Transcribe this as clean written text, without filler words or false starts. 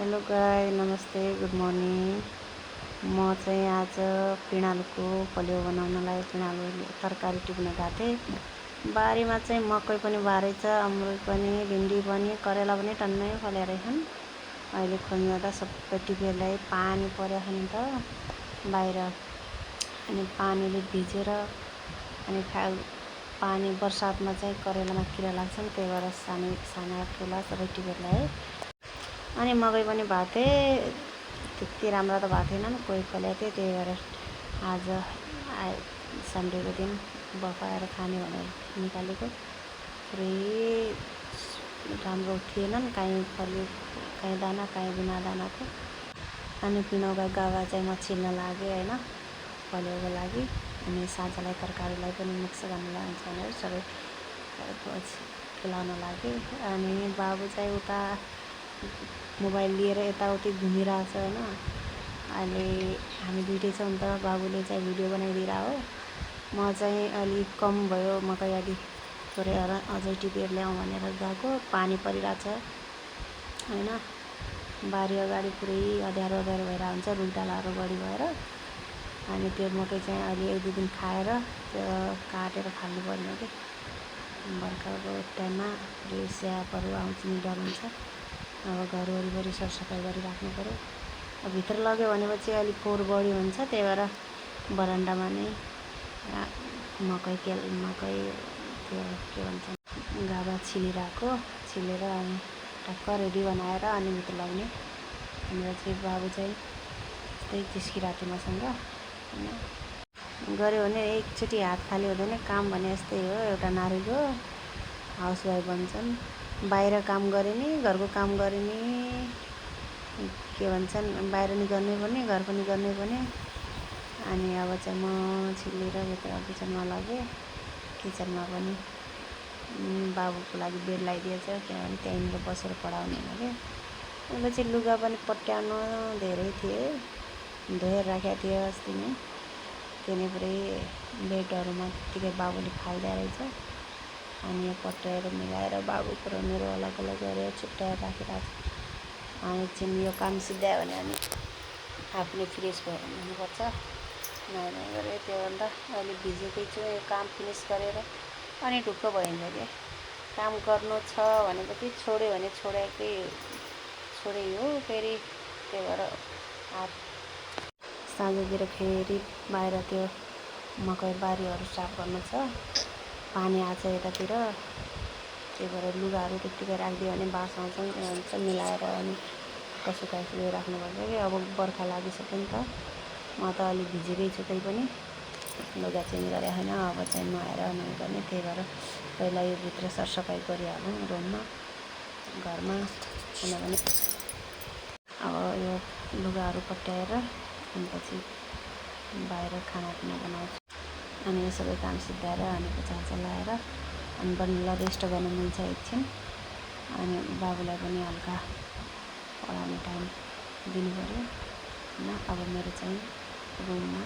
Hello गाई, नमस्ते, good morning. म चाहिँ आज पिँडालुको पल्यो बनाउनलाई पिँडालु तरकारी टिप्न गएको थिएँ। बारीमा चाहिँ मकै पनि बारेछ, अमरुद पनि, भिन्डी पनि, करेला पनि टन्नै फलेर रहेछन्। अहिले खोज्दा सबै टिपेर ल्याए। पानी पर्यो नि त बाहिर, अनि पानीले भिजेर अनि पानी बर्सातमा चाहिँ करेलामा किरा लाग्छन्, त्यही भएर साना ठुला सबै टिपेर ल्याए। अनि मकै पनि भएको थिएँ, त्यति राम्रो त भएको थिएनन्, कोही फलेको थियो। त्यही भएर आज सन्डेको दिन बफाएर खाने भनेर निकालेको। पुरै राम्रो थिएनन्, काहीँ फल्यो, काहीँ दाना, काहीँ बिना दानाको। अनि पिँडालुका गाभा चाहिँ म छिल्न लागेँ होइन, पल्योको लागि। अनि साँझलाई तरकारीलाई पनि मिक्स गर्न लान्छ भनेर सबै खुलाउन लागेँ। अनि बाबु चाहिँ उता मोबाइल लिएर यताउति घुमिरहेछ होइन। अहिले हामी दुइटै छौँ नि त, बाबुले चाहिँ भिडियो बनाइदिएर हो। म चाहिँ अलिक कम भयो, मकै अलि थोरै अझै टिपेर ल्याउँ भनेर गएको। पानी परिरहेछ होइन, बारी अगाडि पुरै अँध्यारो अँध्यारो भएर हुन्छ, रुखडालाहरू बढी भएर। अनि त्यो मकै चाहिँ अलि एक दुई दिन खाएर त्यो काटेर फाल्नु पर्ने कि बर्खाको टाइममा पुरै स्यापहरू आउँछ नि, डर हुन्छ। अब घर वरिपरि सरसफाइ गरिराख्नु पऱ्यो। अब भित्र लग्यो भनेपछि अलिक फोहोर बढी हुन्छ, त्यही भएर बरन्डामा नै मकै त्यो के भन्छ गाभा छिलेर अनि टक्क रेडी बनाएर अनि भित्र लग्ने भनेर चाहिँ बाबु चाहिँ यस्तै जिस्किरहेको थियो मसँग होइन। गऱ्यो भने एकचोटि हात खाली हुँदैन, काम भने यस्तै हो। एउटा नारीको हाउसवाइफ भन्छन्, बाहिर काम गरे नि, घरको काम गरे नि, के भन्छन्, बाहिर नि गर्नै पर्ने, घर पनि गर्नै पर्ने। अनि अब चाहिँ म छिलेर भित्र किचनमा लगेँ। किचनमा पनि बाबुको लागि बेड लगाइदिएछ, किनभने त्यहीँनिर बसेर पढाउने भने। त्यसपछि लुगा पनि पट्याउनु धेरै थिए, धोएर राखेको थिएँ अस्ति नै। त्यही पुरै बेडहरूमा त्यतिकै बाबुले फाल्दै रहेछ। अनि यो पट्याएर मिलाएर बाबुको र मेरो अलग अलग गरेर छुट्याएर राखिरहेको छ। अनि एकछिन यो काम सिद्ध्यायो भने अनि आफूले फ्रेस भएर हुनुपर्छ। नुहाइ गरेँ, त्योभन्दा अहिले भिजेकै छु। यो काम फिनिस गरेर अनि ढुक्क भइन्छ कि काम गर्नु छ भनेपछि छोड्यो भने छोडै हो फेरि। त्यही भएर साँझतिर फेरि बाहिर त्यो मकै बारीहरू साफ गर्नु छ। पानी आएको छ यतातिर, त्यही भएर लुगाहरू त्यत्तिकै राखिदियो भने बास आउँछन्, हुन्छ मिलाएर अनि सुकाइ राख्नुपर्छ कि। अब बर्खा लागिसक्यो नि त, म त अलिक भिजेकै छु, त्यही पनि लुगा चेन्ज गरे होइन। अब चाहिँ नुहाएर नुहाइ गर्ने, त्यही भएर पहिला यो भित्र सरसफाइ गरिहालौँ रुममा, घरमा। किनभने अब यो लुगाहरू पट्याएर अनि पछि बाहिर खानापिना बनाउँछु। अनि यो सबै काम सिद्ध्याएर अनि पोछासा लगाएर अनि बनिला रेस्ट गर्न मिल्छ एकछिन। अनि बाबुलाई पनि हल्का पढाउने टाइम दिनु पऱ्यो होइन। अब मेरो चाहिँ रुममा